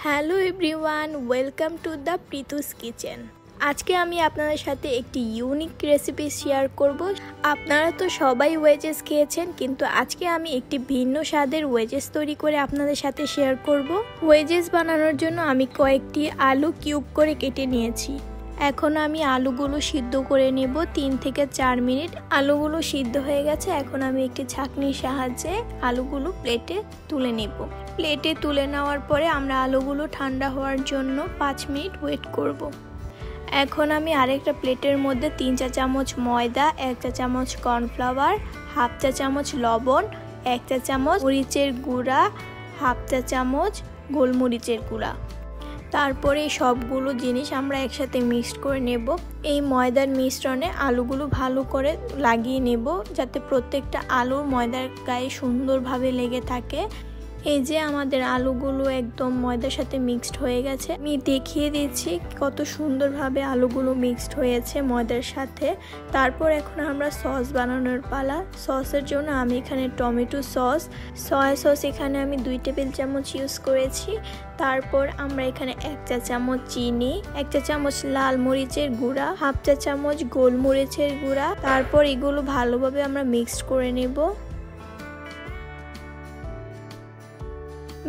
Hello everyone, welcome to the Pritu's kitchen. আজকে আমি আপনাদের সাথে একটি ইউনিক রেসিপি শেয়ার করব। আপনারা তো সবাই ওয়েজেস খেয়েছেন, কিন্তু আজকে আমি একটি ভিন্ন স্বাদের ওয়েজেস তৈরি করে আপনাদের সাথে শেয়ার করব। ওয়েজেস বানানোর জন্য আমি কয়েকটি আলু কিউব করে কেটে নিয়েছি। এখন আমি আলুগুলো সিদ্ধ করে নেব 3 থেকে 4 মিনিট। আলুগুলো সিদ্ধ হয়ে গেছে। এখন আমি একটি ছাঁকনির সাহায্যে আলুগুলো প্লেটে তুলে নেব। প্লেটে তুলে নেওয়ার পরে আমরা আলুগুলো ঠান্ডা হওয়ার জন্য 5 মিনিট ওয়েট করব। এখন আমি আরেকটা প্লেটের মধ্যে 3 চা চামচ ময়দা, 1 চা চামচ কর্নফ্লাওয়ার, হাফ চা চামচ লবণ, 1 চা চামচ মরিচের গুঁড়া, হাফ চা চামচ গোলমরিচের গুঁড়া, তারপরে সবগুলো জিনিস আমরা একসাথে মিক্সড করে নেব। এই ময়দার মিশ্রণে আলুগুলো ভালো করে লাগিয়ে নেব, যাতে প্রত্যেকটা আলু ময়দার গায়ে সুন্দরভাবে লেগে থাকে। এই যে আমাদের আলুগুলো একদম ময়দার সাথে মিক্সড হয়ে গেছে। আমি দেখিয়ে দিচ্ছি কত সুন্দরভাবে আলুগুলো মিক্সড হয়েছে ময়দার সাথে। তারপর এখন আমরা সস বানানোর পালা। সসের জন্য আমি এখানে টমেটো সস, সয়া সস এখানে আমি 2 টেবিল চামচ ইউজ করেছি। তারপর আমরা এখানে 1 চা চামচ চিনি, 1 চা চামচ লাল মরিচের গুঁড়া, হাফ চা চামচ গোলমরিচের গুঁড়া। তারপর এগুলো ভালোভাবে আমরা মিক্সড করে নেব।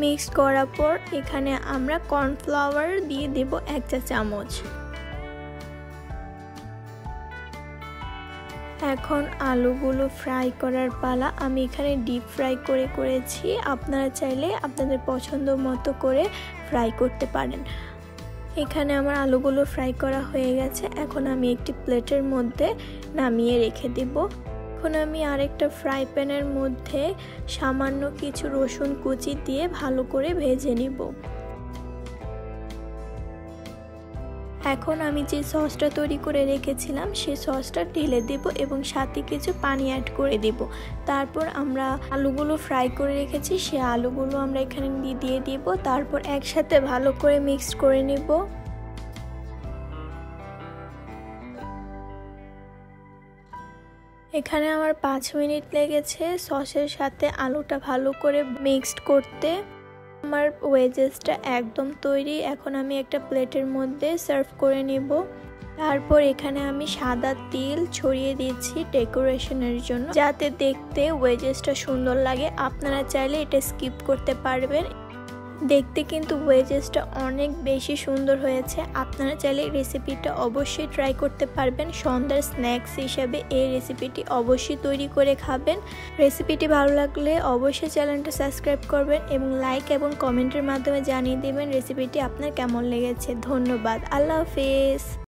মিক্স করার পর এখানে আমরা কর্নফ্লাওয়ার দিয়ে দেব 1 চা চামচ। এখন আলুগুলো ফ্রাই করার পালা। আমি এখানে ডিপ ফ্রাই করেছি। আপনারা চাইলে আপনাদের পছন্দ মতো করে ফ্রাই করতে পারেন। এখানে আমার আলুগুলো ফ্রাই করা হয়ে গেছে। এখন আমি একটি প্লেটের মধ্যে নামিয়ে রেখে দেব। এখন আমি আরেকটা ফ্রাই প্যানের মধ্যে সামান্য কিছু রসুন কুচি দিয়ে ভালো করে ভেজে নিব। এখন আমি যে সসটা তৈরি করে রেখেছিলাম সেই সসটা ঢেলে দেব এবং সাথে কিছু পানি অ্যাড করে দেব। তারপর আমরা আলুগুলো ফ্রাই করে রেখেছি সেই আলুগুলো আমরা এখানে দিয়ে দেব। তারপর একসাথে ভালো করে মিক্স করে নেব। এখানে আমার 5 মিনিট লেগেছে সসের সাথে আলুটা ভালো করে মিক্সড করতে। আমার ওয়েজেসটা একদম তৈরি। এখন আমি একটা প্লেটের মধ্যে সার্ভ করে নেব। তারপর এখানে আমি সাদা তিল ছড়িয়ে দিচ্ছি ডেকোরেশনের জন্য, যাতে দেখতে ওয়েজেসটা সুন্দর লাগে। আপনারা চাইলে এটা স্কিপ করতে পারবেন। দেখতে কিন্তু ওয়েজেসটা অনেক বেশি সুন্দর হয়েছে। আপনারা চাইলে রেসিপিটা অবশ্যই ট্রাই করতে পারবেন। সন্ধ্যার স্ন্যাক্স হিসেবে এই রেসিপিটি অবশ্যই তৈরি করে খাবেন। রেসিপিটি ভালো লাগলে অবশ্যই চ্যানেলটা সাবস্ক্রাইব করবেন এবং লাইক এবং কমেন্টের মাধ্যমে জানিয়ে দেবেন রেসিপিটি আপনার কেমন লেগেছে। ধন্যবাদ। আল্লাহ হাফেজ।